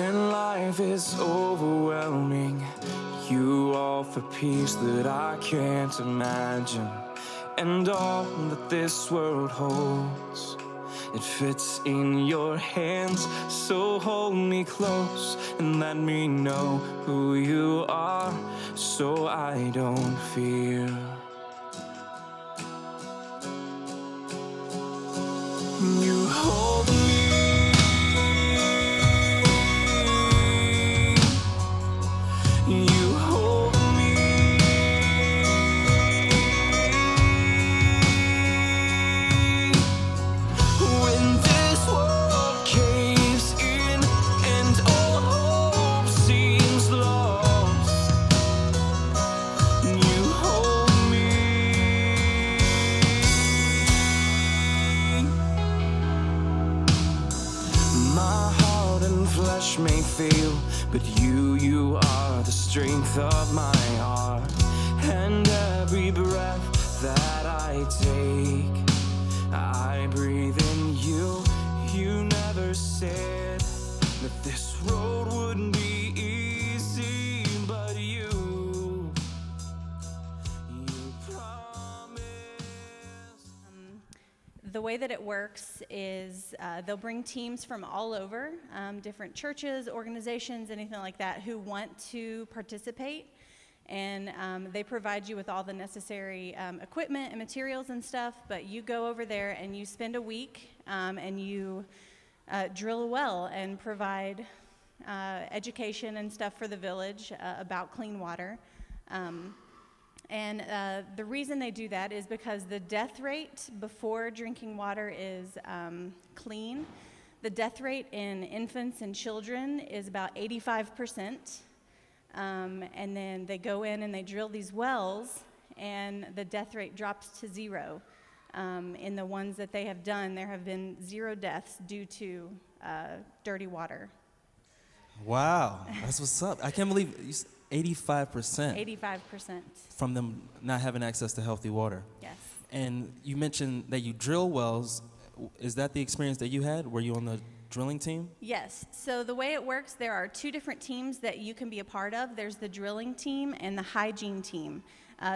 When life is overwhelming, you offer peace that I can't imagine. And all that this world holds, it fits in your hands. So hold me close and let me know who you are, so I don't fear. You hold me, you hold me. When this world caves in and all hope seems lost, you hold me. My heart and flesh may fail, but you are the strength of my heart. And every breath that I take, I breathe in you. You never said that this road would be easy, but you promised. The way that it works is they'll bring teams from all over, different churches, organizations, anything like that, who want to participate. And they provide you with all the necessary equipment and materials and stuff, but you go over there and you spend a week and you drill a well and provide education and stuff for the village about clean water. And the reason they do that is because the death rate before drinking water is clean. The death rate in infants and children is about 85%. And then they go in and they drill these wells, and the death rate drops to zero. In the ones that they have done, there have been 0 deaths due to dirty water. Wow, that's what's up. I can't believe 85%. 85%. From them not having access to healthy water. Yes. And you mentioned that you drill wells. Is that the experience that you had? Were you on the drilling team? Yes. So the way it works, there are 2 different teams that you can be a part of. There's the drilling team and the hygiene team.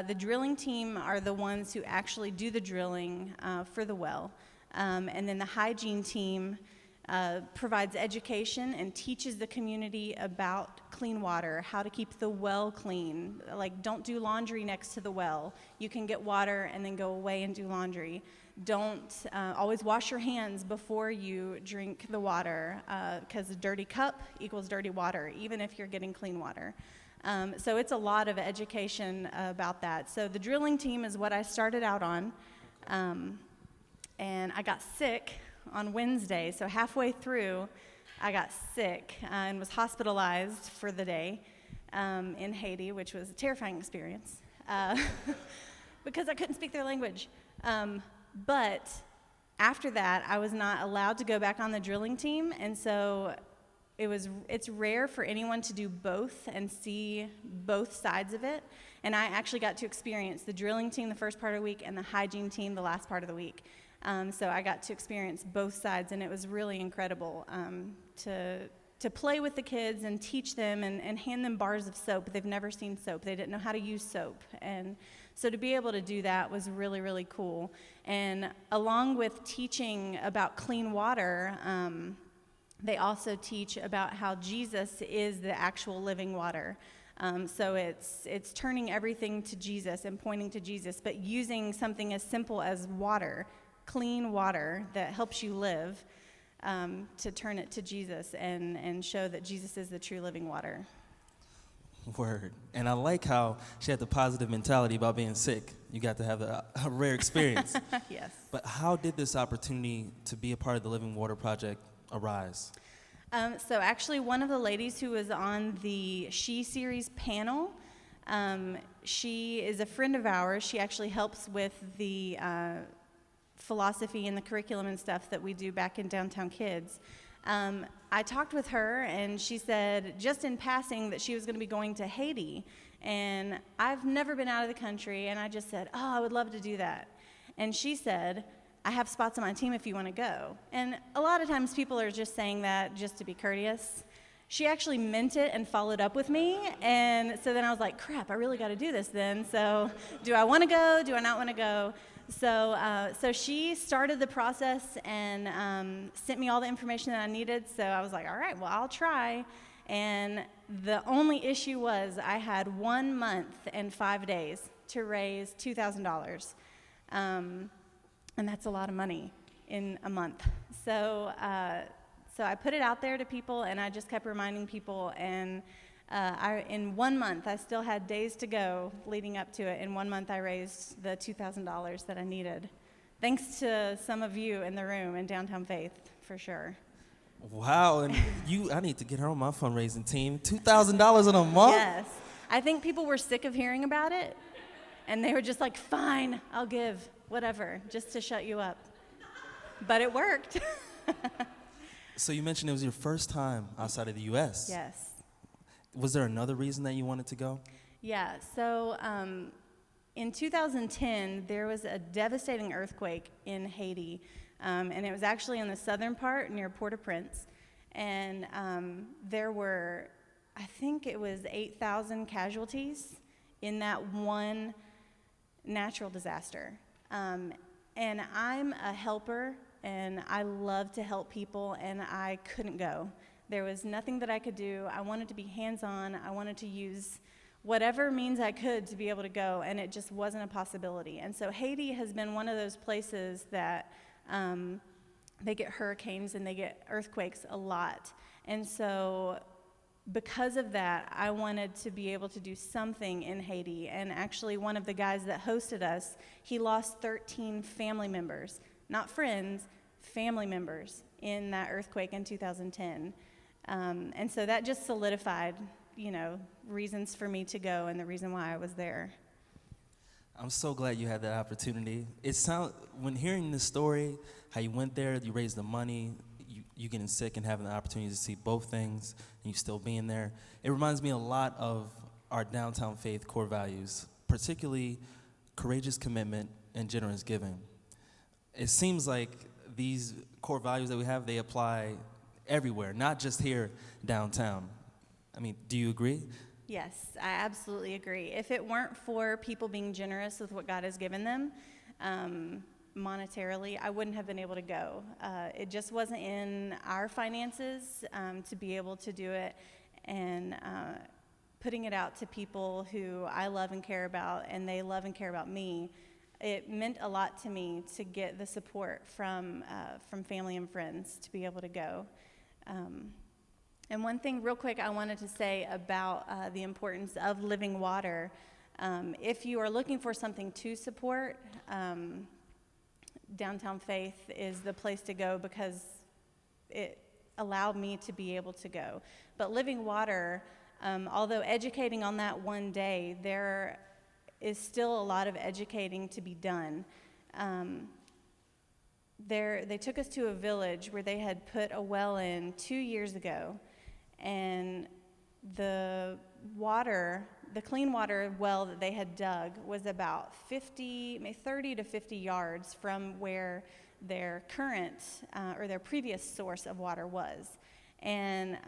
The drilling team are the ones who actually do the drilling for the well. And then the hygiene team provides education and teaches the community about clean water, how to keep the well clean. Like, don't do laundry next to the well. You can get water and then go away and do laundry. Don't always wash your hands before you drink the water, because a dirty cup equals dirty water, even if you're getting clean water. So it's a lot of education about that. So the drilling team is what I started out on, and I got sick on Wednesday. So halfway through, I got sick and was hospitalized for the day in Haiti, which was a terrifying experience because I couldn't speak their language. But after that, I was not allowed to go back on the drilling team, and so it's rare for anyone to do both and see both sides of it. And I actually got to experience the drilling team the first part of the week and the hygiene team the last part of the week. So I got to experience both sides, and it was really incredible to play with the kids and teach them and hand them bars of soap. They've never seen soap. They didn't know how to use soap. And so to be able to do that was really, really cool. And along with teaching about clean water, they also teach about how Jesus is the actual living water. So it's turning everything to Jesus and pointing to Jesus, but using something as simple as water, clean water that helps you live, to turn it to Jesus and show that Jesus is the true living water. Word. And I like how she had the positive mentality about being sick. You got to have a rare experience. Yes. But how did this opportunity to be a part of the Living Water Project arise? So actually, one of the ladies who was on the She Series panel, she is a friend of ours. She actually helps with the philosophy and the curriculum and stuff that we do back in Downtown Kids. I talked with her, and she said, just in passing, that she was going to be going to Haiti. And I've never been out of the country, and I just said, oh, I would love to do that. And she said, I have spots on my team if you want to go. And a lot of times people are just saying that just to be courteous. she actually meant it and followed up with me. And so then I was like, crap, I really got to do this then. So do I want to go? Do I not want to go? So she started the process and sent me all the information that I needed. So I was like, all right, well, I'll try. And the only issue was I had 1 month and 5 days to raise $2,000. And that's a lot of money in a month. So I put it out there to people, and I just kept reminding people. And in 1 month, I still had days to go leading up to it. In 1 month, I raised the $2,000 that I needed. Thanks to some of you in the room in Downtown Faith, for sure. Wow, and I need to get her on my fundraising team. $2,000 in a month? Yes. I think people were sick of hearing about it, and they were just like, fine, I'll give, whatever, just to shut you up. But it worked. So you mentioned it was your first time outside of the U.S. Yes. Was there another reason that you wanted to go? Yeah, so in 2010, there was a devastating earthquake in Haiti, and it was actually in the southern part near Port-au-Prince, and there were, I think it was 8,000 casualties in that one natural disaster. And I'm a helper, and I love to help people, and I couldn't go. There was nothing that I could do. I wanted to be hands-on. I wanted to use whatever means I could to be able to go, and it just wasn't a possibility. And so Haiti has been one of those places that they get hurricanes and they get earthquakes a lot. And so because of that, I wanted to be able to do something in Haiti. And actually, one of the guys that hosted us, he lost 13 family members, not friends, family members in that earthquake in 2010. And so that just solidified, reasons for me to go and the reason why I was there. I'm so glad you had that opportunity. When hearing this story, how you went there, you raised the money, you getting sick and having the opportunity to see both things, and you still being there, it reminds me a lot of our Downtown Faith core values, particularly courageous commitment and generous giving. It seems like these core values that we have, they apply everywhere, not just here downtown. I mean, do you agree? Yes, I absolutely agree. If it weren't for people being generous with what God has given them, monetarily, I wouldn't have been able to go. It just wasn't in our finances to be able to do it, and putting it out to people who I love and care about, and they love and care about me. It meant a lot to me to get the support from family and friends to be able to go. And one thing real quick I wanted to say about the importance of living water. If you are looking for something to support, Downtown Faith is the place to go because it allowed me to be able to go. But living water, although educating on that one day, there is still a lot of educating to be done. They took us to a village where they had put a well in 2 years ago, and the clean water well that they had dug was about 30 to 50 yards from where their current or their previous source of water was. And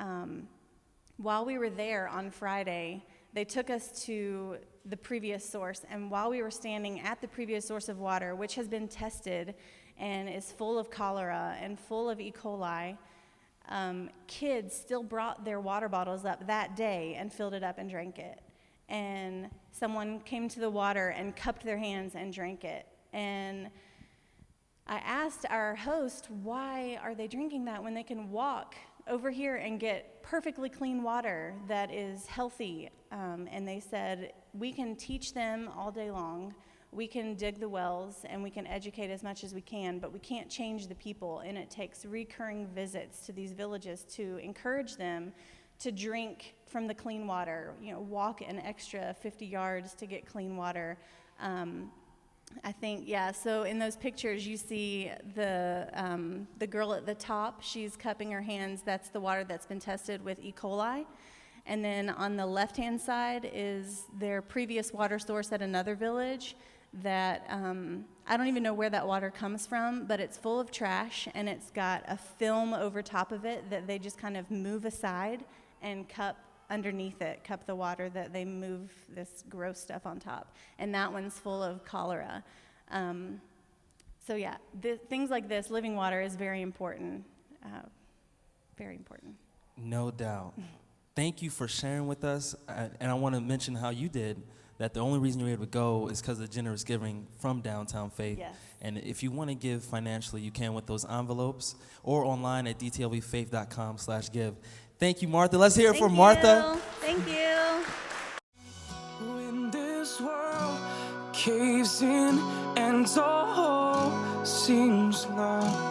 while we were there on Friday, they took us to the previous source, and while we were standing at the previous source of water, which has been tested and is full of cholera and full of E. coli, kids still brought their water bottles up that day and filled it up and drank it. And someone came to the water and cupped their hands and drank it. And I asked our host, why are they drinking that when they can walk over here and get perfectly clean water that is healthy? And they said, we can teach them all day long. We can dig the wells and we can educate as much as we can, but we can't change the people. And it takes recurring visits to these villages to encourage them to drink from the clean water, walk an extra 50 yards to get clean water. I think, so in those pictures you see the girl at the top, she's cupping her hands. That's the water that's been tested with E. coli. And then on the left-hand side is their previous water source at another village that I don't even know where that water comes from, but it's full of trash, and it's got a film over top of it that they just kind of move aside and cup underneath it, cup the water that they move this gross stuff on top. And that one's full of cholera. So yeah, things like this, living water is very important. Very important. No doubt. Thank you for sharing with us. And I want to mention how you did that. The only reason you were able to go is because of the generous giving from Downtown Faith. Yes. And if you want to give financially, you can with those envelopes or online at dtlvfaith.com/give. Thank you, Martha. Let's hear it for Martha. Thank you. When this world caves in and all hope seems lost,